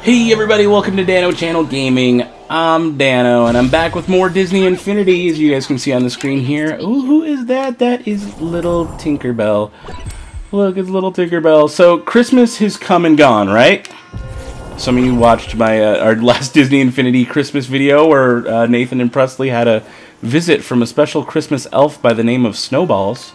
Hey everybody, welcome to Dano Channel Gaming. I'm Dano, and I'm back with more Disney Infinity, as you guys can see on the screen here. Ooh, who is that? That is little Tinkerbell. Look, it's little Tinkerbell. So, Christmas has come and gone, right? Some of you watched my our last Disney Infinity Christmas video, where Nathan and Presley had a visit from a special Christmas elf by the name of Snowballs.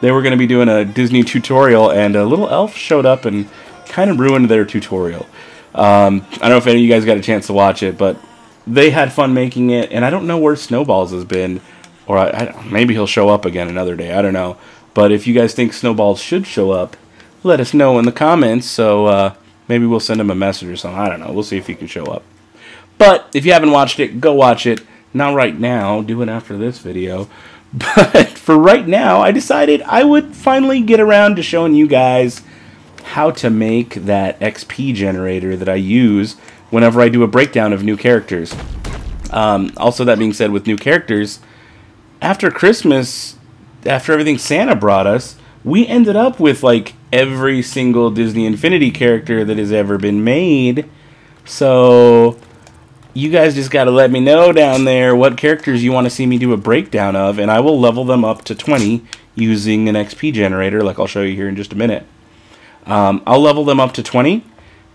They were going to be doing a Disney tutorial, and a little elf showed up and kind of ruined their tutorial. I don't know if any of you guys got a chance to watch it, but they had fun making it, and I don't know where Snowballs has been, or maybe he'll show up again another day, I don't know. But if you guys think Snowballs should show up, let us know in the comments, so maybe we'll send him a message or something, I don't know, we'll see if he can show up. But if you haven't watched it, go watch it. Not right now, do it after this video. But for right now, I decided I would finally get around to showing you guys how to make that XP generator that I use whenever I do a breakdown of new characters. Also, that being said, with new characters, after Christmas, after everything Santa brought us, we ended up with like every single Disney Infinity character that has ever been made. So you guys just got to let me know down there what characters you want to see me do a breakdown of, and I will level them up to 20 using an XP generator, like I'll show you here in just a minute. I'll level them up to 20,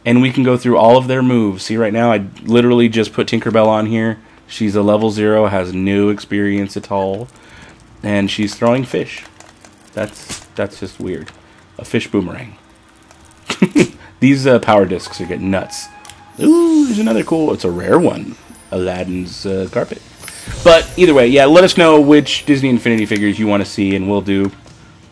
and we can go through all of their moves. See, right now, I literally just put Tinkerbell on here. She's a level 0, has no experience at all, and she's throwing fish. That's just weird. A fish boomerang. These power discs are getting nuts. Ooh, there's another cool, it's a rare one. Aladdin's carpet. But either way, yeah, let us know which Disney Infinity figures you want to see, and we'll do.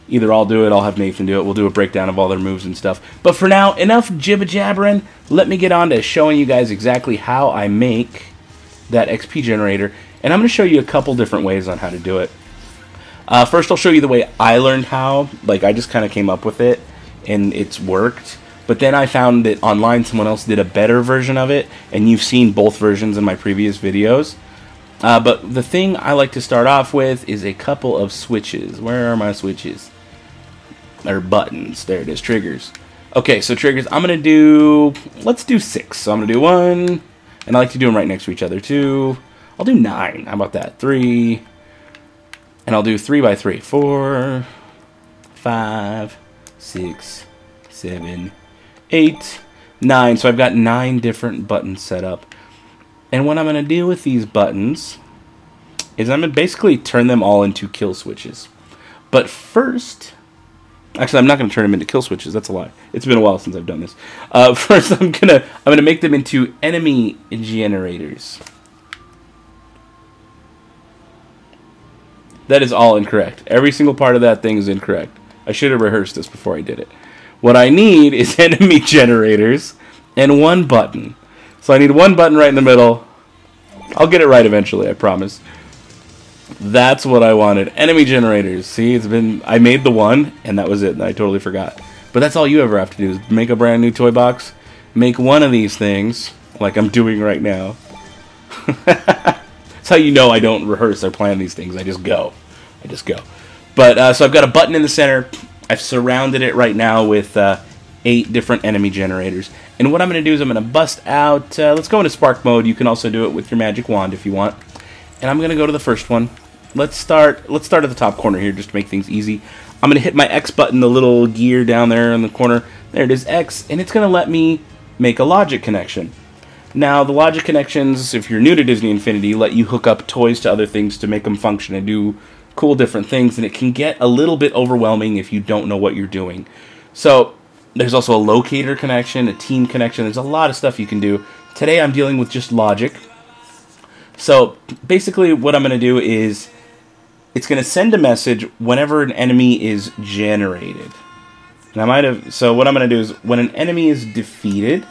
Either I'll do it, I'll have Nathan do it, we'll do a breakdown of all their moves and stuff. But for now, enough jibba-jabbering. Let me get on to showing you guys exactly how I make that XP generator. And I'm going to show you a couple different ways on how to do it. First, I'll show you the way I learned how. Like, I just kind of came up with it, and it's worked. But then I found that online someone else did a better version of it, and you've seen both versions in my previous videos. But the thing I like to start off with is a couple of switches. Where are my switches? Or buttons. There it is. Triggers. Okay, so triggers. I'm going to do... Let's do 6. So I'm going to do 1. And I like to do them right next to each other. 2. I'll do 9. How about that? 3. And I'll do 3 by 3. 4. 5. 6. 7. 8. 9. So I've got 9 different buttons set up. And what I'm going to do with these buttons is I'm going to basically turn them all into kill switches. But first... Actually, I'm not going to turn them into kill switches. That's a lie. It's been a while since I've done this. First, I'm gonna make them into enemy generators. That is all incorrect. Every single part of that thing is incorrect. I should have rehearsed this before I did it. What I need is enemy generators and one button. So I need one button right in the middle. I'll get it right eventually, I promise. That's what I wanted. Enemy generators. See, I made the one, and that was it, and I totally forgot. But that's all you ever have to do is make a brand new toy box, make one of these things, like I'm doing right now. That's how you know I don't rehearse or plan these things. I just go. But, so I've got a button in the center. I've surrounded it right now with 8 different enemy generators. And what I'm going to do is I'm going to bust out, let's go into Spark mode. You can also do it with your magic wand if you want. And I'm going to go to the first one. Let's start at the top corner here just to make things easy. I'm going to hit my X button, the little gear down there in the corner. There it is, X, and it's going to let me make a logic connection. Now, the logic connections, if you're new to Disney Infinity, let you hook up toys to other things to make them function and do cool different things, and it can get a little bit overwhelming if you don't know what you're doing. So, there's also a locator connection, a team connection. There's a lot of stuff you can do. Today, I'm dealing with just logic. So, basically, what I'm going to do is it's going to send a message whenever an enemy is generated. And so what I'm going to do is when an enemy is defeated,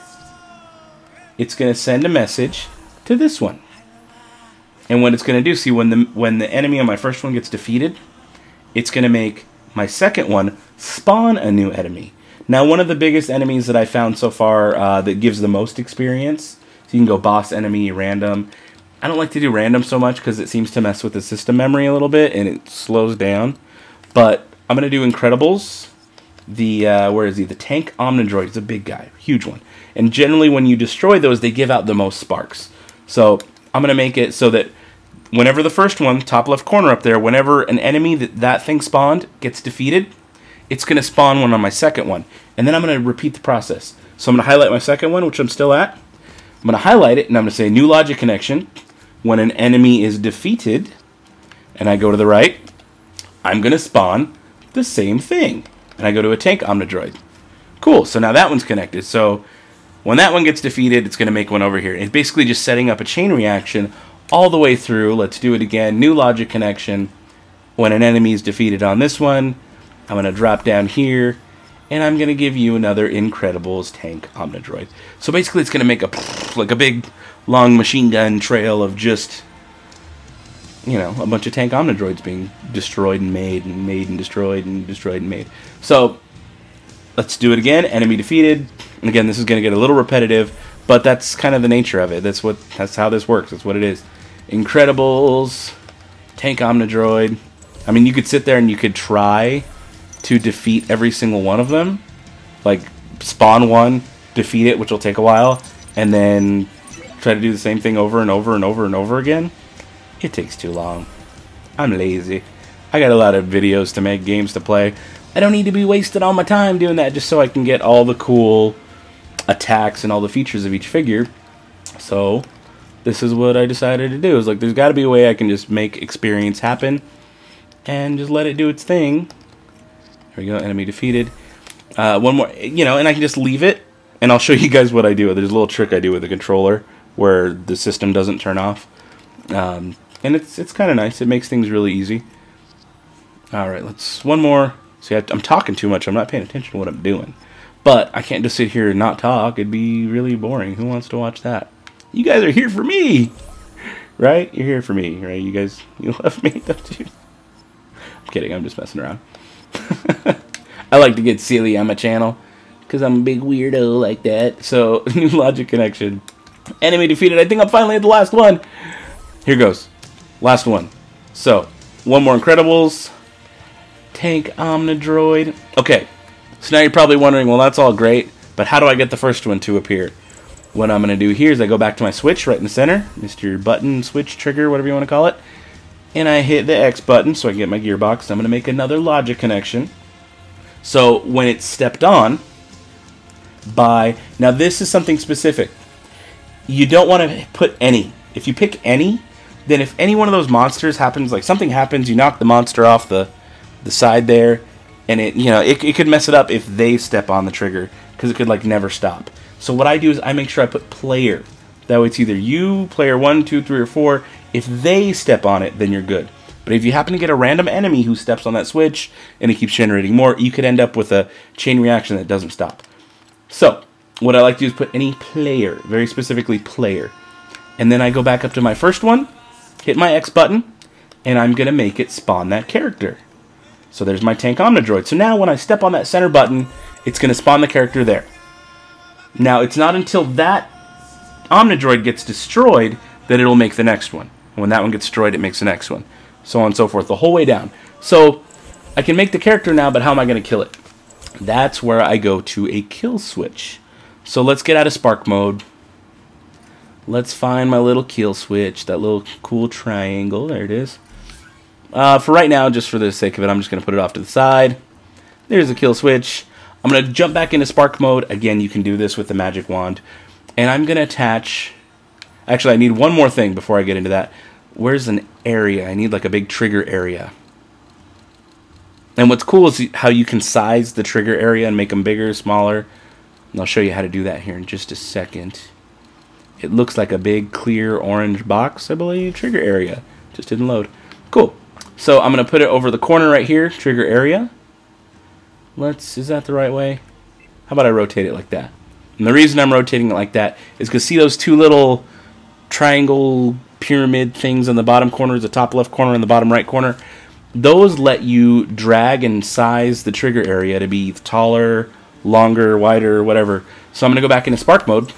it's going to send a message to this one. And what it's going to do, see, when the enemy on my first one gets defeated, it's going to make my second one spawn a new enemy. Now, one of the biggest enemies that I found so far that gives the most experience, so you can go boss enemy, random. I don't like to do random so much because it seems to mess with the system memory a little bit and it slows down. But I'm going to do Incredibles where is he? The tank Omnidroid. It's a big guy, huge one. And generally when you destroy those, they give out the most sparks. So I'm going to make it so that whenever the first one, top left corner up there, whenever an enemy that thing spawned gets defeated, it's going to spawn one on my second one. And then I'm going to repeat the process. So I'm going to highlight my second one, which I'm still at. I'm going to highlight it, and I'm going to say new logic connection. When an enemy is defeated, and I go to the right, I'm going to spawn the same thing. And I go to a tank Omnidroid. Cool, so now that one's connected. So when that one gets defeated, it's going to make one over here. It's basically just setting up a chain reaction all the way through. Let's do it again. New logic connection. When an enemy is defeated on this one, I'm going to drop down here, and I'm going to give you another Incredibles tank Omnidroid. So basically it's going to make a big, long machine gun trail of just, you know, a bunch of tank Omnidroids being destroyed and made and destroyed and destroyed and made. So let's do it again. Enemy defeated. And again, this is going to get a little repetitive, but that's kind of the nature of it. That's how this works. That's what it is. Incredibles, tank Omnidroid. I mean, you could sit there and you could try to defeat every single one of them. Like, spawn one, defeat it, which will take a while, and then try to do the same thing over and over and over and over again. It takes too long. I'm lazy. I got a lot of videos to make, games to play. I don't need to be wasting all my time doing that just so I can get all the cool attacks and all the features of each figure. So this is what I decided to do. Is like, there's got to be a way I can just make experience happen and just let it do its thing. There we go, enemy defeated. One more, you know, and I can just leave it, and I'll show you guys what I do. There's a little trick I do with the controller where the system doesn't turn off. And it's kind of nice. It makes things really easy. Alright, let's, one more. See, I'm talking too much. I'm not paying attention to what I'm doing. But I can't just sit here and not talk. It'd be really boring. Who wants to watch that? You guys are here for me! Right? You're here for me, right? You guys, you love me, don't you? I'm kidding. I'm just messing around. I like to get silly on my channel because I'm a big weirdo like that. So, new logic connection. Enemy defeated. I think I'm finally at the last one. Here goes. Last one. So, one more Incredibles. Tank Omnidroid. Okay, so now you're probably wondering, well, that's all great, but how do I get the first one to appear? What I'm going to do here is I go back to my switch right in the center, Mr. Button, switch, trigger, whatever you want to call it, and I hit the X button so I can get my gearbox. I'm going to make another logic connection. So when it's stepped on by, now this is something specific. You don't want to put any. If you pick any, then if any one of those monsters happens, like something happens, you knock the monster off the side there, and it could mess it up if they step on the trigger, because it could like never stop. So what I do is I make sure I put player. That way it's either you, player 1, 2, 3, or 4. If they step on it, then you're good. But if you happen to get a random enemy who steps on that switch and it keeps generating more, you could end up with a chain reaction that doesn't stop. So what I like to do is put any player, very specifically player, and then I go back up to my first one, hit my X button, and I'm going to make it spawn that character. So there's my tank Omnidroid. So now when I step on that center button, it's going to spawn the character there. Now it's not until that Omnidroid gets destroyed that it'll make the next one. When that one gets destroyed, it makes the next one. So on and so forth, the whole way down. So I can make the character now, but how am I going to kill it? That's where I go to a kill switch. So let's get out of spark mode. Let's find my little kill switch, that little cool triangle. There it is. For right now, just for the sake of it, I'm just going to put it off to the side. There's the kill switch. I'm going to jump back into spark mode. Again, you can do this with the magic wand. And I'm going to attach... Actually, I need one more thing before I get into that. Where's an area? I need like a big trigger area. And what's cool is how you can size the trigger area and make them bigger, smaller. And I'll show you how to do that here in just a second. It looks like a big, clear, orange box, I believe. Trigger area. Just didn't load. Cool. So I'm going to put it over the corner right here, trigger area. Is that the right way? How about I rotate it like that? And the reason I'm rotating it like that is because see those two little triangle pyramid things in the bottom corner, the top left corner and the bottom right corner? Those let you drag and size the trigger area to be taller, longer, wider, whatever. So I'm going to go back into spark mode,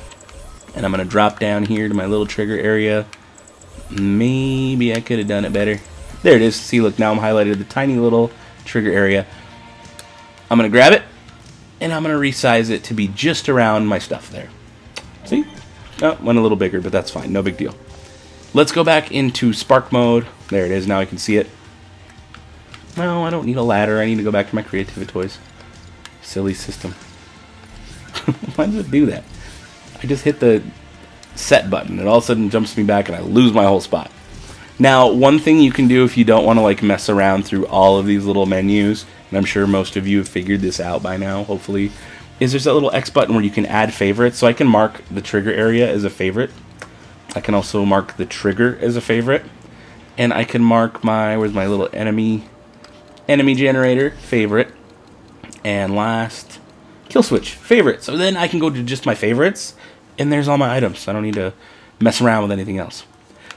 and I'm going to drop down here to my little trigger area. Maybe I could have done it better. There it is. See, look, now I'm highlighted the tiny little trigger area. I'm going to grab it, and I'm going to resize it to be just around my stuff there. See? Oh, went a little bigger, but that's fine. No big deal. Let's go back into Spark mode. There it is. Now I can see it. No, I don't need a ladder. I need to go back to my Creativity Toys. Silly system. Why does it do that? I just hit the set button. It all of a sudden jumps me back and I lose my whole spot. Now, one thing you can do if you don't want to like mess around through all of these little menus, and I'm sure most of you have figured this out by now, hopefully, is there's that little X button where you can add favorites. So I can mark the trigger area as a favorite. I can also mark the trigger as a favorite. And I can mark my, where's my little enemy generator, favorite. And last, kill switch, favorite. So then I can go to just my favorites, and there's all my items. I don't need to mess around with anything else.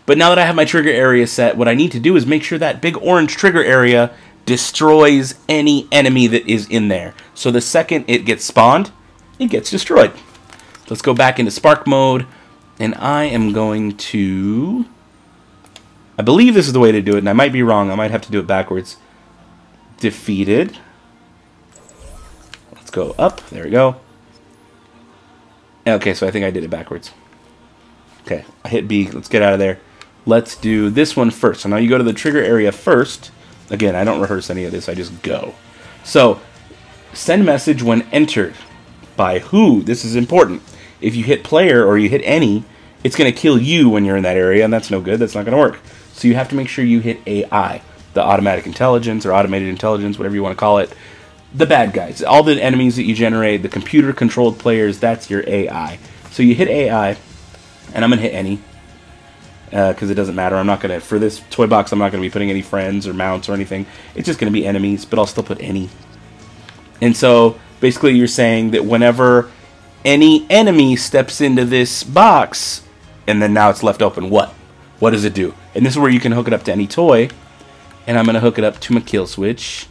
But now that I have my trigger area set, what I need to do is make sure that big orange trigger area destroys any enemy that is in there. So the second it gets spawned, it gets destroyed. Let's go back into Spark mode, and I am going to... I believe this is the way to do it, and I might be wrong. I might have to do it backwards. Defeated. Let's go up. There we go. Okay, so I think I did it backwards. Okay, I hit B. Let's get out of there. Let's do this one first. So now you go to the trigger area first. Again, I don't rehearse any of this. I just go. So, send message when entered. By who? This is important. If you hit player or you hit any, it's going to kill you when you're in that area, and that's no good. That's not going to work. So you have to make sure you hit AI, the automatic intelligence or automated intelligence, whatever you want to call it. The bad guys, all the enemies that you generate, the computer-controlled players, that's your AI. So you hit AI, and I'm going to hit any, because it doesn't matter. I'm not going to, for this toy box, I'm not going to be putting any friends or mounts or anything. It's just going to be enemies, but I'll still put any. And so, basically you're saying that whenever any enemy steps into this box, and then now it's left open, what? What does it do? And this is where you can hook it up to any toy, and I'm going to hook it up to my kill switch.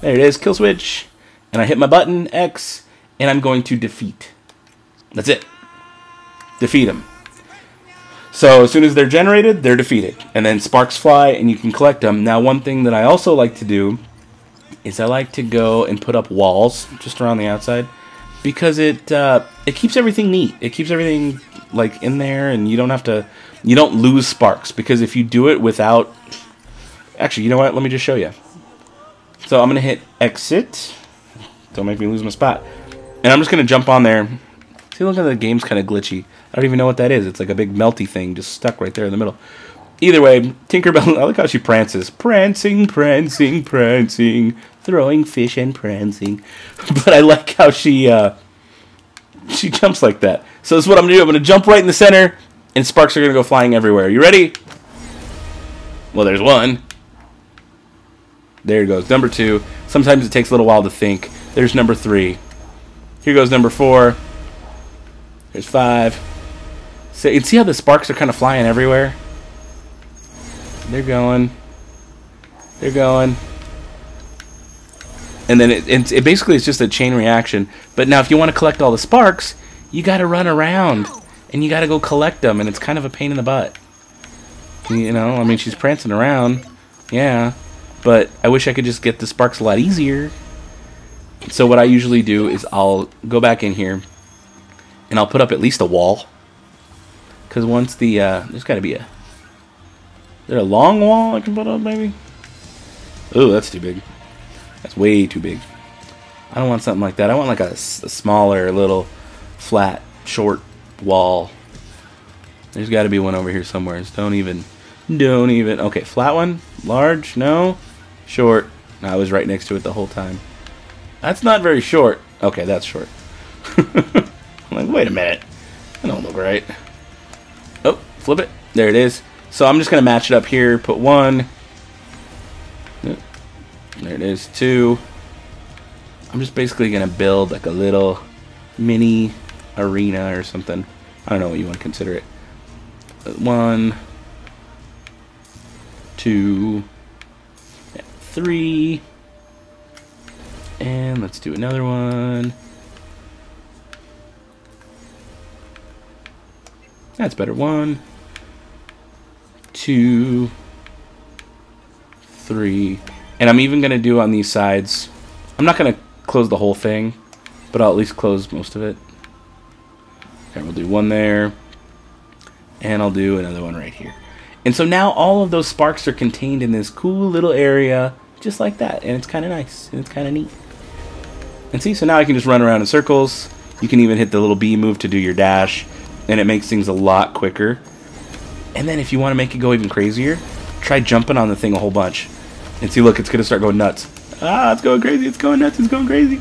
There it is, kill switch. And I hit my button, X, and I'm going to defeat. That's it. Defeat them. So as soon as they're generated, they're defeated. And then sparks fly, and you can collect them. Now, one thing that I also like to do is I like to go and put up walls just around the outside, because it keeps everything neat. It keeps everything like in there, and you don't lose sparks, because if you do it without... Actually, you know what? Let me just show you. So I'm going to hit exit. Don't make me lose my spot. And I'm just going to jump on there. See, look at the game's kind of glitchy. I don't even know what that is. It's like a big melty thing just stuck right there in the middle. Either way, Tinkerbell, I like how she prances. Prancing, prancing, prancing. Throwing fish and prancing. But I like how she jumps like that. So this is what I'm going to do. I'm going to jump right in the center, and sparks are going to go flying everywhere. You ready? Well, there's one. There it goes, number 2. Sometimes it takes a little while to think. There's number 3. Here goes number 4. There's 5. So you can see how the sparks are kind of flying everywhere? They're going. They're going. And then it basically is just a chain reaction. But now if you want to collect all the sparks, you got to run around. And you got to go collect them. And it's kind of a pain in the butt. You know, I mean, she's prancing around. Yeah. But I wish I could just get the sparks a lot easier. So what I usually do is I'll go back in here, and I'll put up at least a wall. Because once the... there's got to be a... Is there a long wall I can put up, maybe? Ooh, that's too big. That's way too big. I don't want something like that. I want like a smaller, little, flat, short wall. There's got to be one over here somewhere. Don't even... Okay, flat one? Large? No? Short. No, I was right next to it the whole time. That's not very short. Okay, that's short. I'm like, wait a minute. That don't look right. Oh, flip it. There it is. So I'm just going to match it up here. Put 1. There it is. 2. I'm just basically going to build like a little mini arena or something. I don't know what you want to consider it. 1, 2, 3, and let's do another one. That's better. 1, 2, 3, and I'm even going to do on these sides. I'm not going to close the whole thing, but I'll at least close most of it. Okay, we'll do one there, and I'll do another one right here. And so now all of those sparks are contained in this cool little area, just like that, and it's kind of nice, and it's kind of neat. And see, so now I can just run around in circles. You can even hit the little B move to do your dash, and it makes things a lot quicker. And then if you want to make it go even crazier, try jumping on the thing a whole bunch. And see, look, it's going to start going nuts. Ah, it's going crazy, it's going nuts, it's going crazy.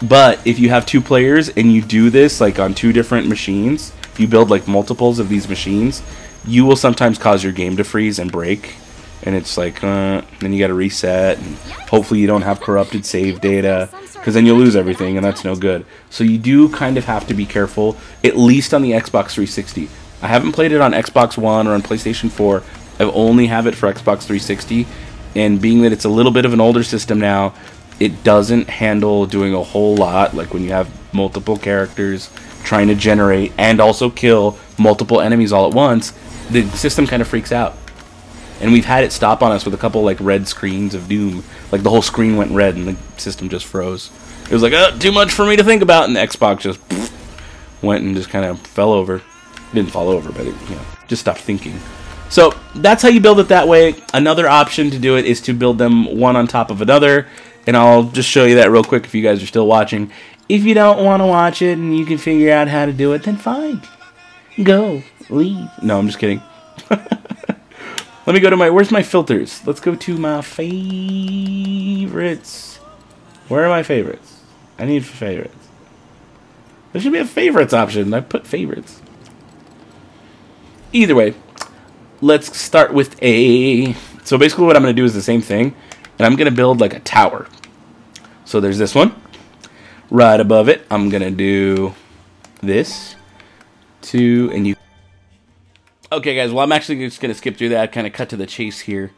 But if you have 2 players and you do this like on 2 different machines, if you build like multiples of these machines, you will sometimes cause your game to freeze and break. And it's like, then you got to reset. And hopefully you don't have corrupted save data, because then you'll lose everything, and that's no good. So you do kind of have to be careful, at least on the Xbox 360. I haven't played it on Xbox One or on PlayStation 4. I only have it for Xbox 360. And being that it's a little bit of an older system now, it doesn't handle doing a whole lot, like when you have multiple characters trying to generate and also kill multiple enemies all at once. The system kind of freaks out. And we've had it stop on us with a couple like red screens of doom. Like the whole screen went red and the system just froze. It was like, oh, too much for me to think about, and the Xbox just went and just kind of fell over. It didn't fall over, but it, just stopped thinking. So that's how you build it that way. Another option to do it is to build them one on top of another. And I'll just show you that real quick if you guys are still watching. If you don't want to watch it and you can figure out how to do it, then fine. Go. Leave. No, I'm just kidding. Let me go to where's my filters? Let's go to my favorites. Where are my favorites? I need favorites. There should be a favorites option. I put favorites. Either way, let's start with so basically what I'm going to do is the same thing. And I'm going to build like a tower. So there's this one. Right above it, I'm going to do this. And you... Okay, guys, well, I'm actually just going to skip through that, kind of cut to the chase here,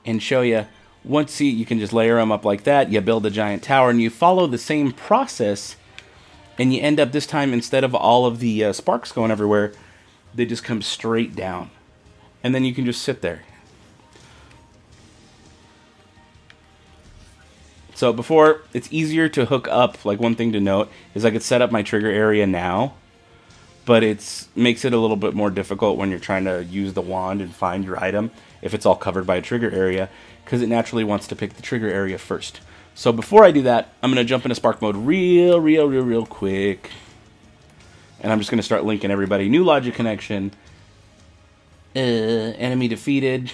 and show you. Once you can just layer them up like that, you build a giant tower, and you follow the same process, and you end up this time, instead of all of the sparks going everywhere, they just come straight down. And then you can just sit there. So before, it's easier to hook up. Like, one thing to note is I could set up my trigger area now, but it makes it a little bit more difficult when you're trying to use the wand and find your item if it's all covered by a trigger area, because it naturally wants to pick the trigger area first. So before I do that, I'm going to jump into Spark mode real quick. And I'm just going to start linking everybody. New logic connection. Enemy defeated.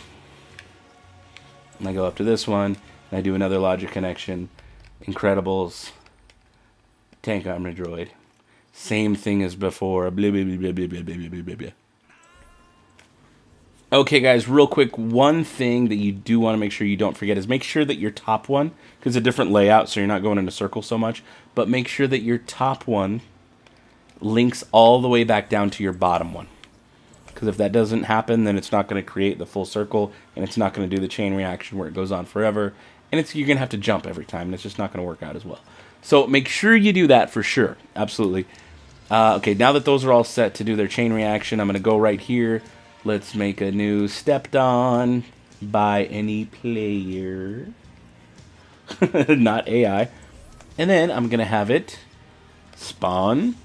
And I go up to this one. And I do another logic connection. Incredibles. Tank armor droid. Same thing as before. Blah, blah, blah, blah, blah, blah, blah, blah, blah. Okay, guys, real quick, one thing that you do want to make sure you don't forget is make sure that your top one, because it's a different layout, so you're not going in a circle so much, but make sure that your top one links all the way back down to your bottom one. Because if that doesn't happen, then it's not going to create the full circle, and it's not going to do the chain reaction where it goes on forever, and you're going to have to jump every time, and it's just not going to work out as well. So make sure you do that for sure, absolutely. Okay, now that those are all set to do their chain reaction, I'm going to go right here. Let's make a new stepped on by any player. Not AI. And then I'm going to have it spawn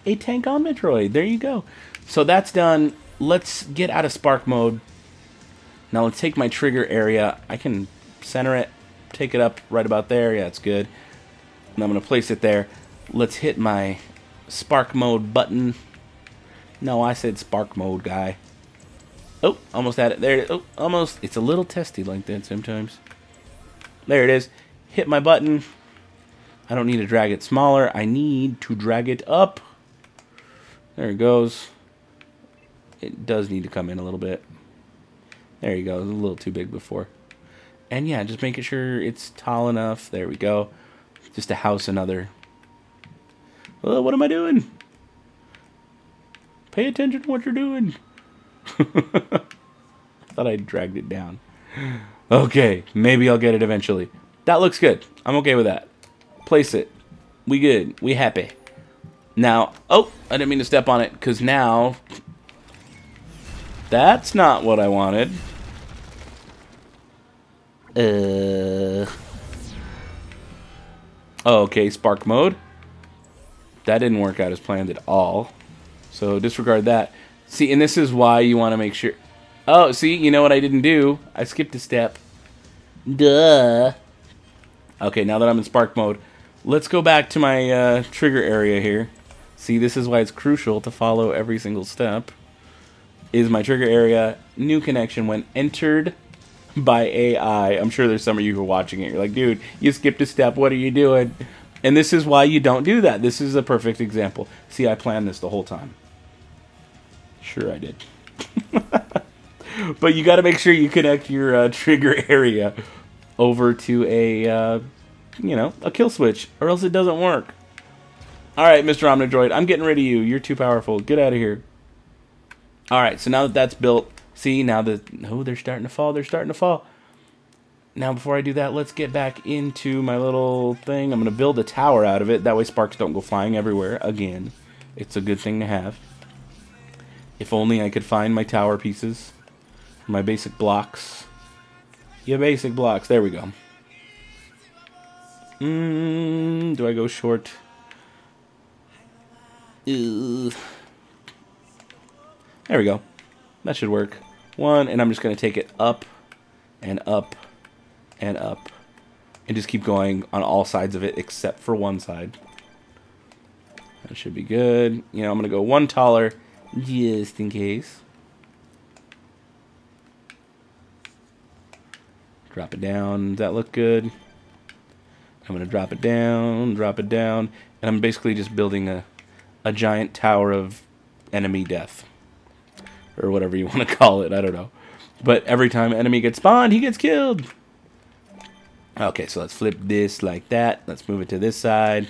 a tank on Metroid. There you go. So that's done. Let's get out of Spark mode. Now let's take my trigger area. I can center it, take it up right about there. Yeah, it's good. And I'm going to place it there. Let's hit my Spark mode button. No, I said Spark mode, guy. Oh, almost had it. There it is. Oh, almost. It's a little testy like that sometimes. There it is. Hit my button. I don't need to drag it smaller. I need to drag it up. There it goes. It does need to come in a little bit. There you go. It was a little too big before. And yeah, just making sure it's tall enough. There we go. Just to house another. Oh, what am I doing? Pay attention to what you're doing. I thought I dragged it down. Okay, maybe I'll get it eventually. That looks good. I'm okay with that. Place it. We good. We happy. Now, oh, I didn't mean to step on it, because now that's not what I wanted. Oh, okay, spark mode. That didn't work out as planned at all. So disregard that. See, and this is why you want to make sure... Oh, see, you know what I didn't do? I skipped a step. Duh. Okay, now that I'm in spark mode, let's go back to my trigger area here. See, this is why it's crucial to follow every single step. Is my trigger area, new connection when entered by AI. I'm sure there's some of you who are watching it. You're like, dude, you skipped a step. What are you doing? And this is why you don't do that. This is a perfect example. See, I planned this the whole time. Sure I did. But you got to make sure you connect your trigger area over to a, you know, a kill switch, or else it doesn't work. All right, Mr. Omnidroid, I'm getting rid of you. You're too powerful. Get out of here. All right, so now that that's built, see, now that, oh, they're starting to fall. They're starting to fall. Now, before I do that, let's get back into my little thing. I'm going to build a tower out of it. That way sparks don't go flying everywhere again. It's a good thing to have. If only I could find my tower pieces. My basic blocks. Yeah, basic blocks. There we go. Do I go short? There we go. That should work. One, and I'm just going to take it up and up and up. And just keep going on all sides of it except for one side. That should be good. You know, I'm going to go one taller just in case. Drop it down. Does that look good? I'm going to drop it down, and I'm basically just building a giant tower of enemy death. Or whatever you want to call it, I don't know. But every time an enemy gets spawned, he gets killed. Okay, so let's flip this like that. Let's move it to this side.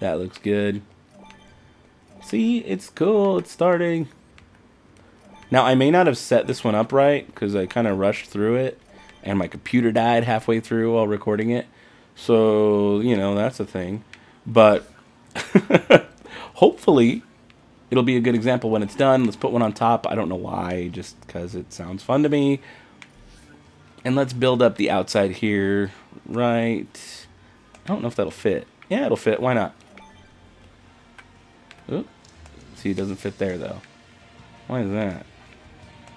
That looks good. See, it's cool, it's starting. Now, I may not have set this one up right, because I kind of rushed through it. And my computer died halfway through while recording it. So, you know, that's a thing. But hopefully it'll be a good example when it's done. Let's put one on top. I don't know why, just because it sounds fun to me. And let's build up the outside here. Right. I don't know if that'll fit. Yeah, it'll fit. Why not? Oop. See, it doesn't fit there, though. Why is that?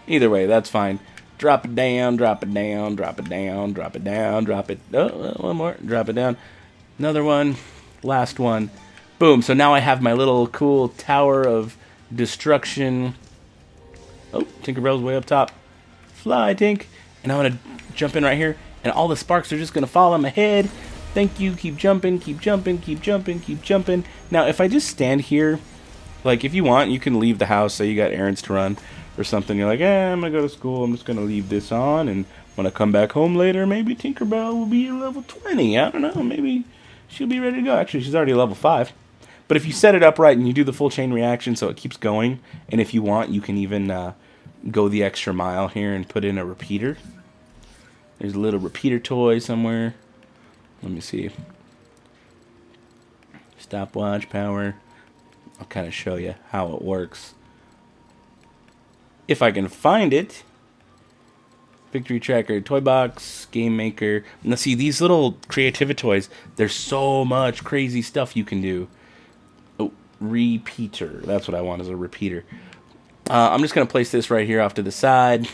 Either way, that's fine. Drop it down, drop it down, drop it down, drop it down, drop it... Oh, one more. Drop it down. Another one. Last one. Boom. So now I have my little cool tower of destruction. Oh, Tinkerbell's way up top. Fly, Tink. And I'm going to jump in right here. And all the sparks are just going to fall on my head. Thank you. Keep jumping, keep jumping, keep jumping, keep jumping. Now, if I just stand here, like, if you want, you can leave the house. Say you got errands to run or something. You're like, I'm going to go to school. I'm just going to leave this on. And when I come back home later, maybe Tinkerbell will be level 20. I don't know. Maybe she'll be ready to go. Actually, she's already level 5. But if you set it up right and you do the full chain reaction so it keeps going, and if you want, you can even go the extra mile here and put in a repeater. There's a little repeater toy somewhere. Let me see. Stopwatch power. I'll kind of show you how it works. If I can find it. Victory tracker, toy box, game maker. Now see, these little creativity toys, there's so much crazy stuff you can do. Oh, repeater. That's what I want, is a repeater. I'm just going to place this right here off to the side.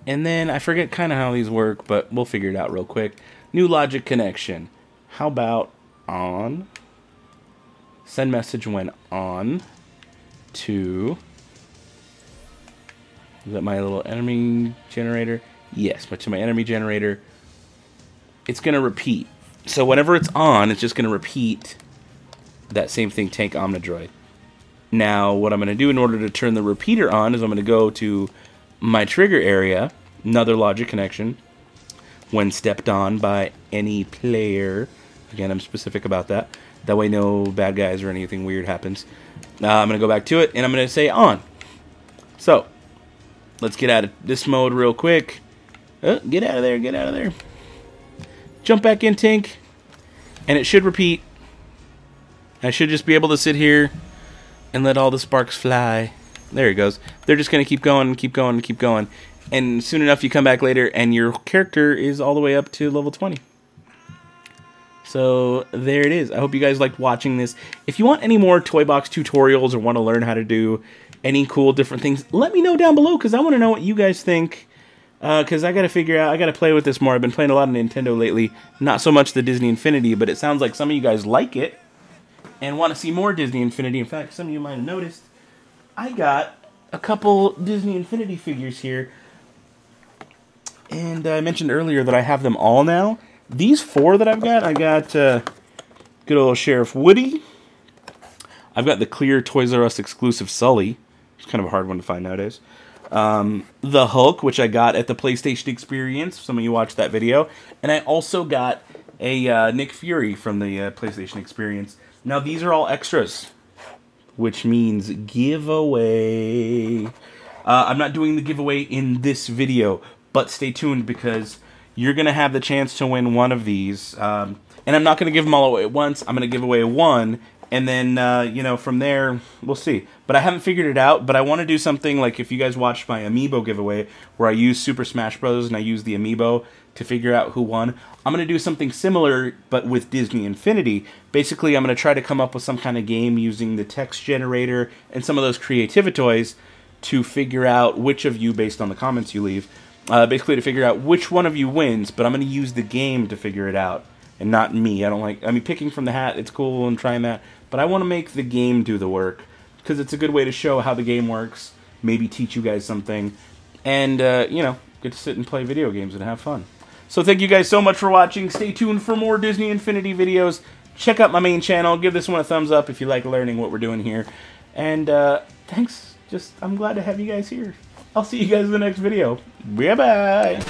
And then I forget kind of how these work, but we'll figure it out real quick. New logic connection. How about on? Send message when on to... Is that my little enemy generator? Yes, but to my enemy generator, it's going to repeat. So whenever it's on, it's just going to repeat that same thing, Tank Omnidroid. Now, what I'm going to do in order to turn the repeater on is I'm going to go to my trigger area, another logic connection, when stepped on by any player. Again, I'm specific about that. That way no bad guys or anything weird happens. I'm going to go back to it, and I'm going to say on. So, let's get out of this mode real quick. Get out of there, get out of there. Jump back in, Tink. And it should repeat. I should just be able to sit here and let all the sparks fly. There it goes. They're just going to keep going and keep going and keep going. And soon enough, you come back later, and your character is all the way up to level 20. So there it is. I hope you guys liked watching this. If you want any more toy box tutorials or want to learn how to do any cool different things, let me know down below, because I want to know what you guys think. Because I got to figure out, I got to play with this more. I've been playing a lot of Nintendo lately. Not so much the Disney Infinity, but it sounds like some of you guys like it and want to see more Disney Infinity. In fact, some of you might have noticed, I got a couple Disney Infinity figures here. And I mentioned earlier that I have them all now. These 4 that I got good old Sheriff Woody. I've got the clear Toys R Us exclusive Sully. It's kind of a hard one to find nowadays. The Hulk, which I got at the PlayStation Experience. Some of you watched that video. And I also got a Nick Fury from the PlayStation Experience. Now, these are all extras, which means giveaway. I'm not doing the giveaway in this video, but stay tuned, because you're going to have the chance to win one of these. And I'm not going to give them all away at once. I'm going to give away one, and then, you know, from there, we'll see. But I haven't figured it out, but I want to do something like, if you guys watched my Amiibo giveaway, where I used Super Smash Bros. And I used the Amiibo to figure out who won. I'm going to do something similar, but with Disney Infinity. Basically, I'm going to try to come up with some kind of game using the text generator and some of those Creativitoys to figure out which of you, based on the comments you leave, basically to figure out which one of you wins, but I'm going to use the game to figure it out, and not me. I mean, picking from the hat, it's cool and trying that, but I want to make the game do the work, because it's a good way to show how the game works, maybe teach you guys something, and, you know, get to sit and play video games and have fun. So thank you guys so much for watching. Stay tuned for more Disney Infinity videos. Check out my main channel. Give this one a thumbs up if you like learning what we're doing here. And, thanks. I'm glad to have you guys here. I'll see you guys in the next video. Bye-bye.